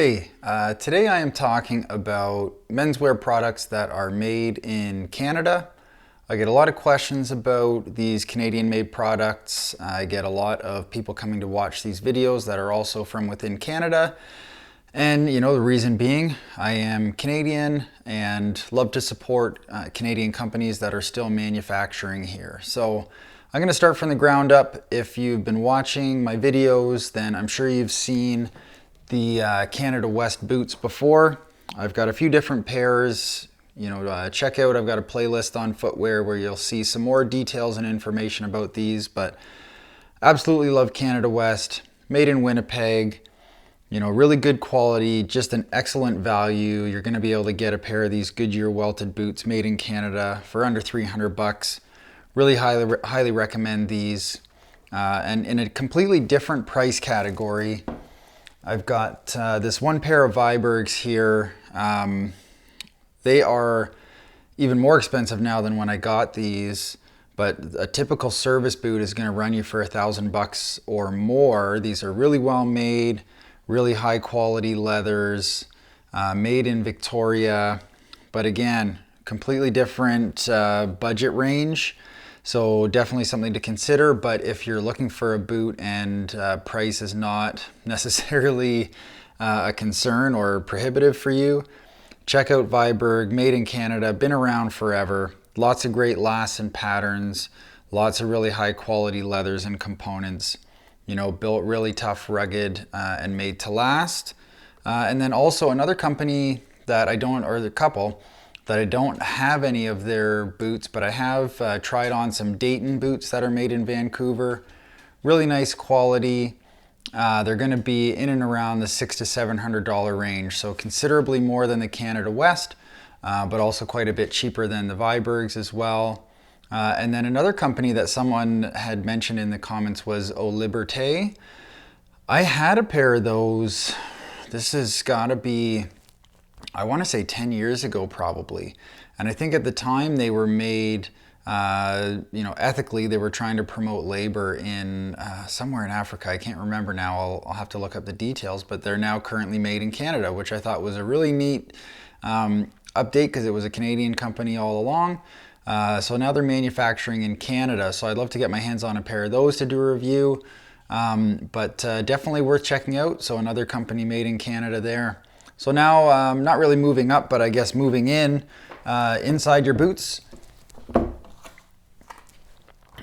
Hey, today I am talking about menswear products that are made in Canada. I get a lot of questions about these Canadian-made products. I get a lot of people coming to watch these videos that are also from within Canada. And the reason being, I am Canadian and love to support Canadian companies that are still manufacturing here. So I'm going to start from the ground up. If you've been watching my videos, then I'm sure you've seen the Canada West boots before. I've got a few different pairs. Check out, I've got a playlist on footwear where you'll see some more details and information about these, but absolutely love Canada West, made in Winnipeg, really good quality, just an excellent value. You're going to be able to get a pair of these Goodyear welted boots made in Canada for under $300. Really highly recommend these. And in a completely different price category, I've got this one pair of Vibergs here. They are even more expensive now than when I got these, but a typical service boot is going to run you for $1,000 or more. These are really well made, really high quality leathers, made in Victoria, but again, completely different budget range. So definitely something to consider, but if you're looking for a boot and price is not necessarily a concern or prohibitive for you, check out Viberg, made in Canada, been around forever. Lots of great lasts and patterns, lots of really high quality leathers and components, built really tough, rugged, and made to last. And then also another company that a couple, that I don't have any of their boots, but I have tried on some Dayton boots that are made in Vancouver. Really nice quality. They're going to be in and around the $600 to $700 range, so considerably more than the Canada West, but also quite a bit cheaper than the Vibergs as well. And then another company that someone had mentioned in the comments was Oliberte. I had a pair of those. This has got to be, I want to say 10 years ago probably. And I think at the time they were made, ethically. They were trying to promote labor in somewhere in Africa. I can't remember now. I'll have to look up the details, but they're now currently made in Canada, which I thought was a really neat update because it was a Canadian company all along. So now they're manufacturing in Canada. So I'd love to get my hands on a pair of those to do a review, but definitely worth checking out. So another company made in Canada there. So now, not really moving up, but I guess moving in, inside your boots.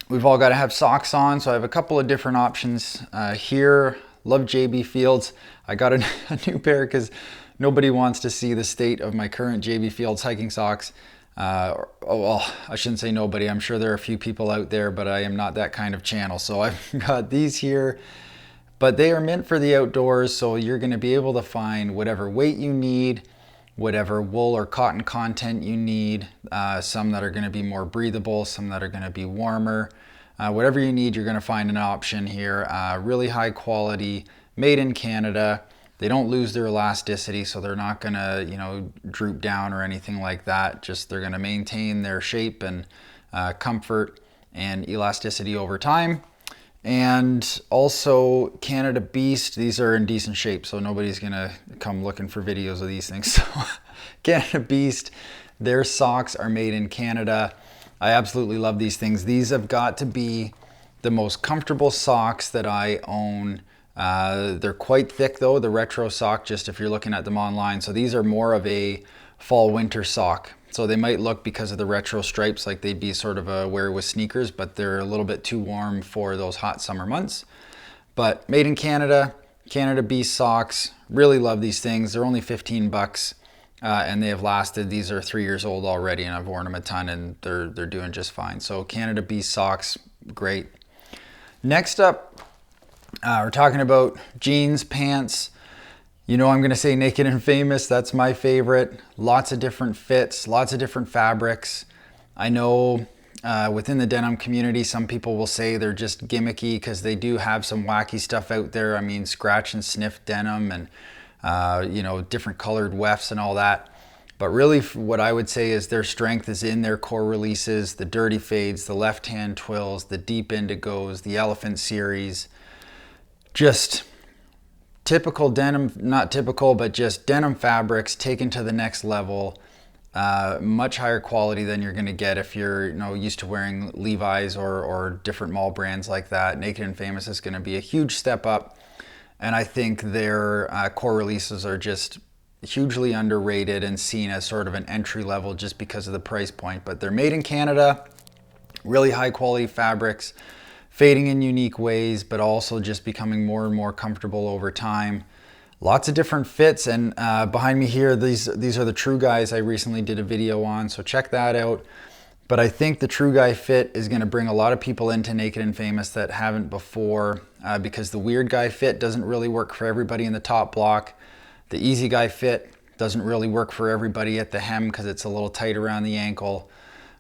We've all got to have socks on, so I have a couple of different options here. Love JB Fields. I got a new pair because nobody wants to see the state of my current JB Fields hiking socks. Well, I shouldn't say nobody. I'm sure there are a few people out there, but I am not that kind of channel. So I've got these here. But they are meant for the outdoors, so you're going to be able to find whatever weight you need, whatever wool or cotton content you need, some that are going to be more breathable, some that are going to be warmer. Whatever you need, you're going to find an option here. Really high quality, made in Canada. They don't lose their elasticity, so they're not going to, droop down or anything like that. Just they're going to maintain their shape and comfort and elasticity over time. And also Canada Beast, these are in decent shape, so nobody's gonna come looking for videos of these things. So Canada Beast, their socks are made in Canada. I absolutely love these things. These have got to be the most comfortable socks that I own. They're quite thick though, the retro sock, just if you're looking at them online. So these are more of a fall winter sock. So they might look, because of the retro stripes, like they'd be sort of a wear with sneakers, but they're a little bit too warm for those hot summer months. But made in Canada, Canada Beast socks. Really love these things. They're only $15 and they have lasted. These are 3 years old already and I've worn them a ton and they're doing just fine. So Canada Beast socks, great. Next up, we're talking about jeans, pants. I'm going to say Naked and Famous. That's my favorite. Lots of different fits, lots of different fabrics. I know within the denim community, some people will say they're just gimmicky because they do have some wacky stuff out there. I mean, scratch and sniff denim and, different colored wefts and all that. But really what I would say is their strength is in their core releases, the dirty fades, the left-hand twills, the deep indigos, the elephant series. Just typical denim, not typical, but just denim fabrics taken to the next level. Much higher quality than you're going to get if you're used to wearing Levi's or different mall brands like that. Naked and Famous is going to be a huge step up, and I think their core releases are just hugely underrated and seen as sort of an entry level just because of the price point. But they're made in Canada, really high quality fabrics, fading in unique ways, but also just becoming more and more comfortable over time. Lots of different fits, and behind me here, these are the True Guys I recently did a video on, so check that out. But I think the True Guy fit is going to bring a lot of people into Naked and Famous that haven't before, because the Weird Guy fit doesn't really work for everybody in the top block. The Easy Guy fit doesn't really work for everybody at the hem because it's a little tight around the ankle.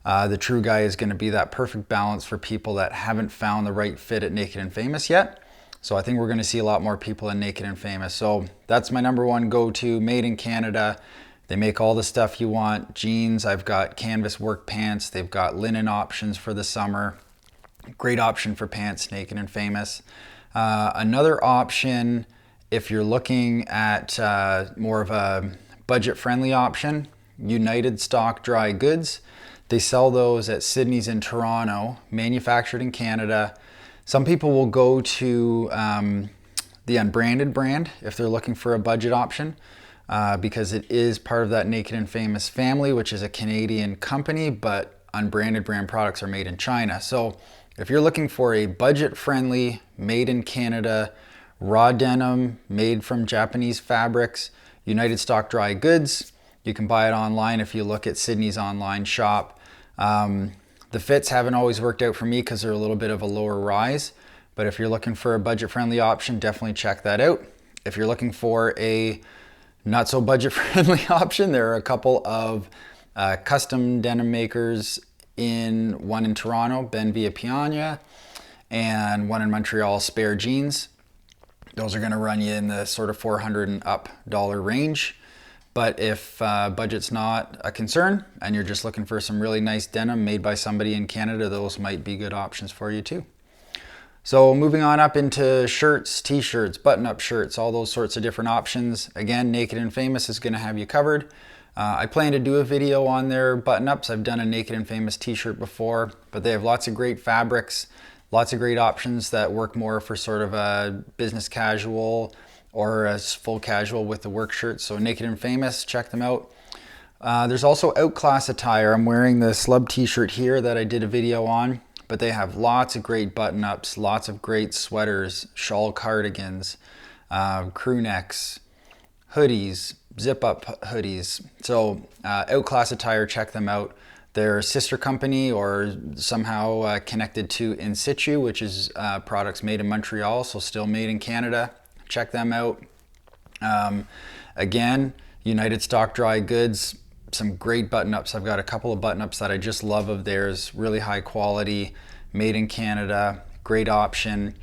The True Guy is going to be that perfect balance for people that haven't found the right fit at Naked and Famous yet. So I think we're going to see a lot more people in Naked and Famous. So that's my number one go-to, made in Canada. They make all the stuff you want. Jeans, I've got canvas work pants. They've got linen options for the summer. Great option for pants, Naked and Famous. Another option, if you're looking at more of a budget-friendly option, United Stock Dry Goods. They sell those at Sydney's in Toronto, manufactured in Canada. Some people will go to the unbranded brand if they're looking for a budget option, because it is part of that Naked and Famous family, which is a Canadian company, but unbranded brand products are made in China. So if you're looking for a budget-friendly, made in Canada, raw denim, made from Japanese fabrics, United Stock Dry Goods, you can buy it online if you look at Sydney's online shop. The fits haven't always worked out for me because they're a little bit of a lower rise, but if you're looking for a budget-friendly option, definitely check that out. If you're looking for a not so budget-friendly option, there are a couple of custom denim makers, one in Toronto, Ben Viapiana, and one in Montreal, Spare Jeans. Those are going to run you in the sort of $400 and up range. But if budget's not a concern and you're just looking for some really nice denim made by somebody in Canada, those might be good options for you too. So moving on up into shirts, t-shirts, button-up shirts, all those sorts of different options. Again, Naked and Famous is going to have you covered. I plan to do a video on their button-ups. I've done a Naked and Famous t-shirt before, but they have lots of great fabrics, lots of great options that work more for sort of a business casual or as full casual with the work shirts. So Naked and Famous, check them out. There's also Outclass attire. I'm wearing the slub t-shirt here that I did a video on, but they have lots of great button-ups, lots of great sweaters, shawl cardigans, crew necks, hoodies, zip-up hoodies. So Outclass attire, check them out. Their sister company or somehow connected to Situ, which is products made in Montreal, so still made in Canada. Check them out. Again, United Stock Dry Goods, some great button-ups. I've got a couple of button-ups that I just love of theirs, really high quality, made in Canada, great option.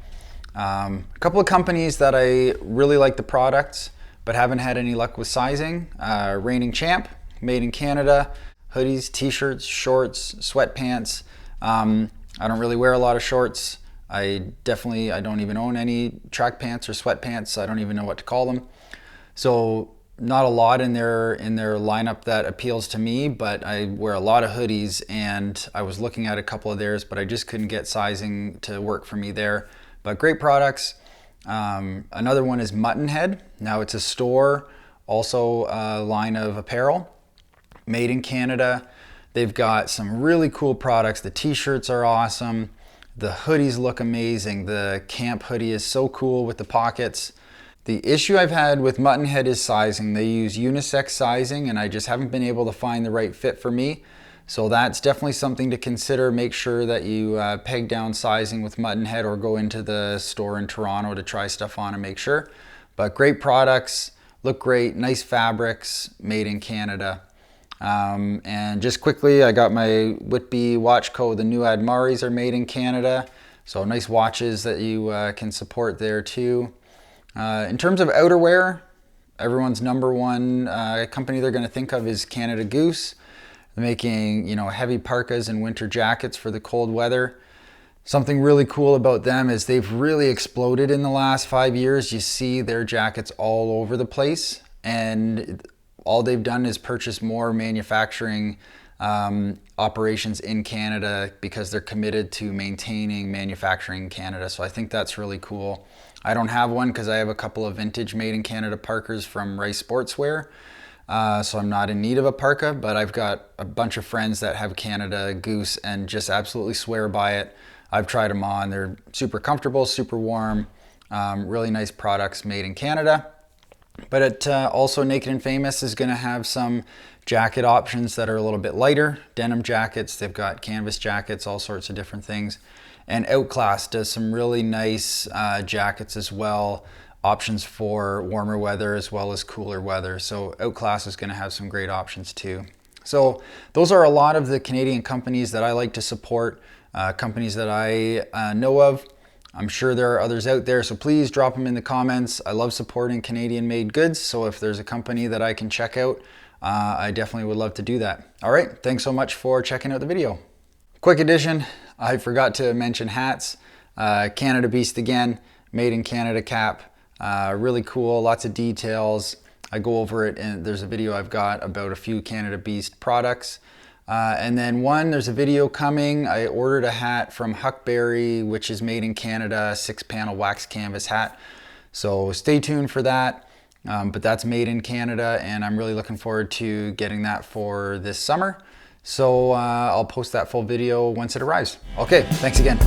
A couple of companies that I really like the products, but haven't had any luck with sizing. Reigning Champ, made in Canada, hoodies, t-shirts, shorts, sweatpants. I don't really wear a lot of shorts. I don't even own any track pants or sweatpants. I don't even know what to call them. So not a lot in their lineup that appeals to me, but I wear a lot of hoodies, and I was looking at a couple of theirs, but I just couldn't get sizing to work for me there. But great products. Another one is Muttonhead. Now it's a store, also a line of apparel, made in Canada. They've got some really cool products. The t-shirts are awesome. The hoodies look amazing. The camp hoodie is so cool with the pockets. The issue I've had with Muttonhead is sizing. They use unisex sizing, and I just haven't been able to find the right fit for me. So that's definitely something to consider. Make sure that you peg down sizing with Muttonhead, or go into the store in Toronto to try stuff on and make sure. But great products, look great, nice fabrics, made in Canada. And just quickly, I got my Whitby Watch Co. The new Admaris are made in Canada. So nice watches that you can support there too. In terms of outerwear, everyone's number one company they're going to think of is Canada Goose. They're making, heavy parkas and winter jackets for the cold weather. Something really cool about them is they've really exploded in the last 5 years. You see their jackets all over the place, and all they've done is purchase more manufacturing operations in Canada because they're committed to maintaining manufacturing in Canada. So I think that's really cool. I don't have one because I have a couple of vintage made in Canada parkas from Rice Sportswear. So I'm not in need of a parka, but I've got a bunch of friends that have Canada Goose and just absolutely swear by it. I've tried them on. They're super comfortable, super warm, really nice products made in Canada. But also Naked and Famous is going to have some jacket options that are a little bit lighter, denim jackets. They've got canvas jackets, all sorts of different things. And Outclass does some really nice jackets as well, options for warmer weather as well as cooler weather. So Outclass is going to have some great options too. So those are a lot of the Canadian companies that I like to support, companies that I know of. I'm sure there are others out there, so please drop them in the comments. I love supporting Canadian made goods, so if there's a company that I can check out, I definitely would love to do that. All right, thanks so much for checking out the video. Quick addition, I forgot to mention hats. Canada Beast again, made in Canada cap. Really cool, lots of details. I go over it, and there's a video I've got about a few Canada Beast products. And then there's a video coming. I ordered a hat from Huckberry, which is made in Canada, 6-panel wax canvas hat. So stay tuned for that. But that's made in Canada, and I'm really looking forward to getting that for this summer. So I'll post that full video once it arrives. Okay, thanks again.